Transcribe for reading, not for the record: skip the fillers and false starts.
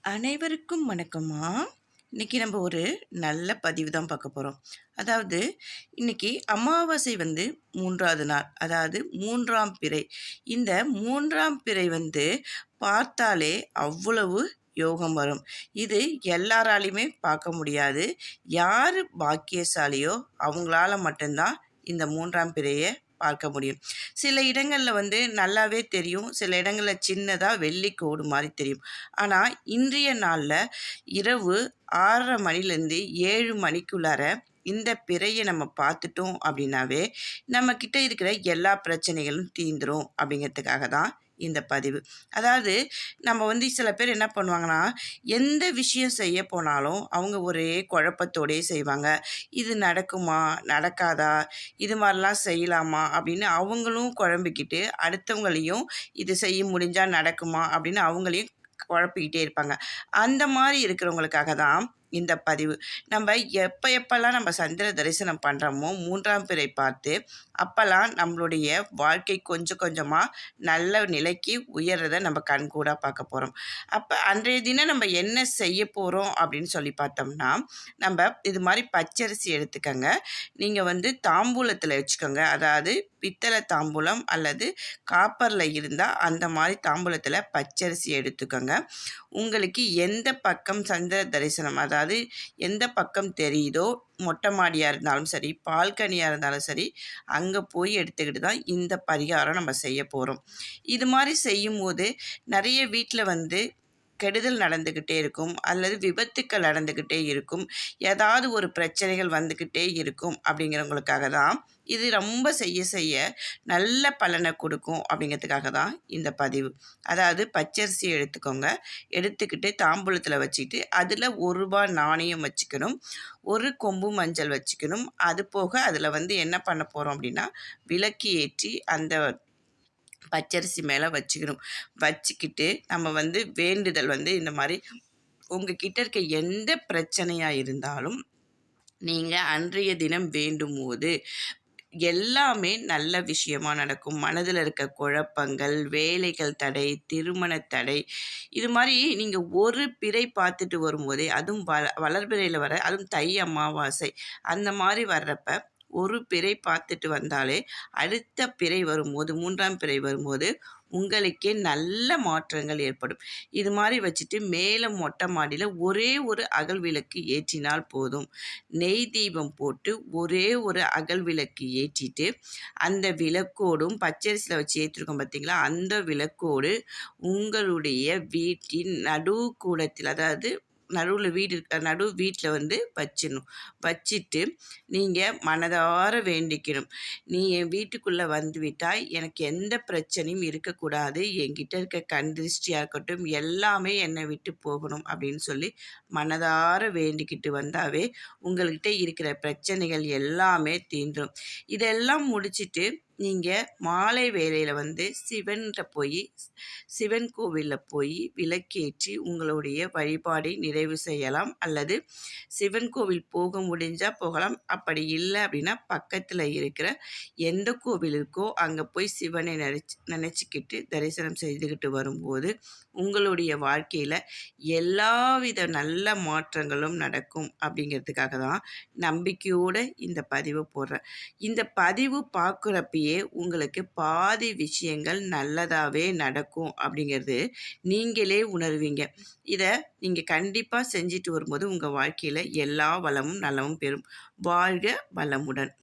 அனைவருக்கும் வணக்கம்மா. இன்னைக்கு நம்ம ஒரு நல்ல பதிவு தான் பார்க்க போகிறோம். அதாவது இன்னைக்கு அமாவாசை வந்து 3வது நாள், அதாவது 3ஆம் பிறை. இந்த 3ஆம் பிறை வந்து பார்த்தாலே அவ்வளவு யோகம் வரும். இது எல்லாராலையுமே பார்க்க முடியாது. யார் பாக்கியசாலியோ அவங்களால மட்டும்தான் இந்த 3ஆம் பிறையை பார்க்க முடியும். சில இடங்களில் வந்து நல்லாவே தெரியும், சில இடங்களில் சின்னதாக வெள்ளி கோடு மாதிரி தெரியும். ஆனால் இன்றைய நாளில் இரவு 6:30 மணிலேருந்து 7 மணிக்குள்ளார இந்த பிறையை நம்ம பார்த்துட்டோம் அப்படின்னாவே நம்மக்கிட்ட இருக்கிற எல்லா பிரச்சனைகளும் தீந்துரும் அப்படிங்கிறதுக்காக தான் இந்த பதிவு. அதாவது நம்ம வந்து சில பேர் என்ன பண்ணுவாங்கன்னா, எந்த விஷயம் செய்ய போனாலும் அவங்க ஒரே குழப்பத்தோடயே செய்வாங்க. இது நடக்குமா? நடக்காதா? இது மாதிரிலாம் செய்யலாமா? அப்படின்னு அவங்களும் குழம்பிக்கிட்டு, அடுத்தவங்களையும் இது செய்ய முடிஞ்சா நடக்குமா? அப்படின்னு அவங்களையும் குழப்பிக்கிட்டே இருப்பாங்க. அந்த மாதிரி இருக்கிறவங்களுக்காக தான் இந்த பதிவு. நம்ம எப்பெல்லாம் நம்ம சந்திர தரிசனம் பண்ணுறோமோ 3ஆம் பிறை பார்த்து, அப்போல்லாம் நம்மளுடைய வாழ்க்கை கொஞ்சம் கொஞ்சமாக நல்ல நிலைக்கு உயர்றதை நம்ம கண்கூடாக பார்க்க போகிறோம். அப்போ அன்றைய தினம் நம்ம என்ன செய்ய போகிறோம் அப்படின்னு சொல்லி பார்த்தோம்னா, நம்ம இது மாதிரி பச்சரிசி எடுத்துக்கங்க. நீங்கள் வந்து தாம்பூலத்தில் வச்சுக்கோங்க. அதாவது பித்தளை தாம்பூலம் அல்லது காப்பரில் இருந்தால் அந்த மாதிரி தாம்பூலத்தில் பச்சரிசி எடுத்துக்கோங்க. உங்களுக்கு எந்த பக்கம் சந்திர தரிசனம், அதாவது எந்த பக்கம் தெரியுதோ, மொட்டை மாடியாக இருந்தாலும் சரி, பால்கனியாக இருந்தாலும் சரி, அங்கே போய் எடுத்துக்கிட்டு தான் இந்த பரிகாரம் நம்ம செய்ய போகிறோம். இது மாதிரி செய்யும்போது நிறைய வீட்டில் வந்து கெடுதல் நடந்துக்கிட்டே இருக்கும், அல்லது விபத்துக்கள் நடந்துக்கிட்டே இருக்கும், ஏதாவது ஒரு பிரச்சனைகள் வந்துக்கிட்டே இருக்கும். அப்படிங்கிறவங்களுக்காக தான் இது ரொம்ப செய்ய செய்ய நல்ல பலனை கொடுக்கும் அப்படிங்கிறதுக்காக தான் இந்த பதிவு. அதாவது பச்சரிசி எடுத்துக்கோங்க. எடுத்துக்கிட்டு தாம்பூலத்தில் வச்சுக்கிட்டு அதில் ₹1 நாணயம் வச்சுக்கணும், ஒரு கொம்பு மஞ்சள் வச்சுக்கணும். அது போக அதில் வந்து என்ன பண்ண போகிறோம் அப்படின்னா, விளக்கு ஏற்றி அந்த பச்சரிசி மேலே வச்சுக்கணும். வச்சுக்கிட்டு நம்ம வந்து வேண்டுதல் வந்து இந்த மாதிரி உங்ககிட்ட இருக்க எந்த பிரச்சனையாக இருந்தாலும் நீங்கள் அன்றைய தினம் வேண்டும் போது எல்லாமே நல்ல விஷயமா நடக்கும். மனதில் இருக்க குழப்பங்கள், வேலைகள் தடை, திருமண தடை, இது மாதிரி நீங்கள் ஒரு பிறை பார்த்துட்டு வரும்போதே, அதுவும் வளர்பிறையில் வர, அதுவும் தை அமாவாசை அந்த மாதிரி வர்றப்ப ஒரு பிறை பார்த்துட்டு வந்தாலே அடுத்த பிறை வரும்போது, 3ஆம் பிறை வரும்போது உங்களுக்கே நல்ல மாற்றங்கள் ஏற்படும். இது மாதிரி வச்சுட்டு மேலே மொட்டை மாடியில் ஒரே ஒரு அகல் விளக்கு ஏற்றினால் போதும். நெய் தீபம் போட்டு ஒரே ஒரு அகல் விளக்கு ஏற்றிட்டு, அந்த விளக்கோடும் பச்சரிசியில் வச்சு ஏற்றிருக்கோம் பார்த்தீங்களா, அந்த விளக்கோடு உங்களுடைய வீட்டின் நடு கூடத்தில், அதாவது நடுவில் வீடு இருக்க நடு வீட்டில் வந்து வச்சிடணும். வச்சுட்டு நீங்கள் மனதார வேண்டிக்கணும். நீ என் வீட்டுக்குள்ளே வந்து விட்டால் எனக்கு எந்த பிரச்சனையும் இருக்கக்கூடாது, என்கிட்ட இருக்க கண் திருஷ்டியாக இருக்கட்டும் எல்லாமே என்னை விட்டு போகணும் அப்படின்னு சொல்லி மனதார வேண்டிக்கிட்டு வந்தாவே உங்கள்கிட்ட இருக்கிற பிரச்சனைகள் எல்லாமே தீந்துடும். இதெல்லாம் முடிச்சுட்டு நீங்கள் மாலை வேளையில் வந்து சிவன் கோவிலில் போய் விளக்கேற்றி உங்களுடைய வழிபாடை நிறைவு செய்யலாம். அல்லது சிவன் கோவில் போக முடிஞ்சால் போகலாம், அப்படி இல்லை அப்படின்னா பக்கத்தில் இருக்கிற எந்த கோவில் இருக்கோ அங்கே போய் சிவனை நினச்சிக்கிட்டு தரிசனம் செய்துக்கிட்டு வரும்போது உங்களுடைய வாழ்க்கையில் எல்லாவித நல்ல மாற்றங்களும் நடக்கும். அப்படிங்கிறதுக்காக தான் நம்பிக்கையோடு இந்த பதிவை போடுறேன். இந்த பதிவு பார்க்குறப்பயே உங்களுக்கு பாதி விஷயங்கள் நல்லதாகவே நடக்கும் அப்படிங்கிறது நீங்களே உணர்வீங்க. இதை நீங்கள் கண்டிப்பாக செஞ்சுட்டு வரும்போது உங்கள் வாழ்க்கையில் எல்லா வளமும் நலமும் பெறும். வாழ்க வளமுடன்.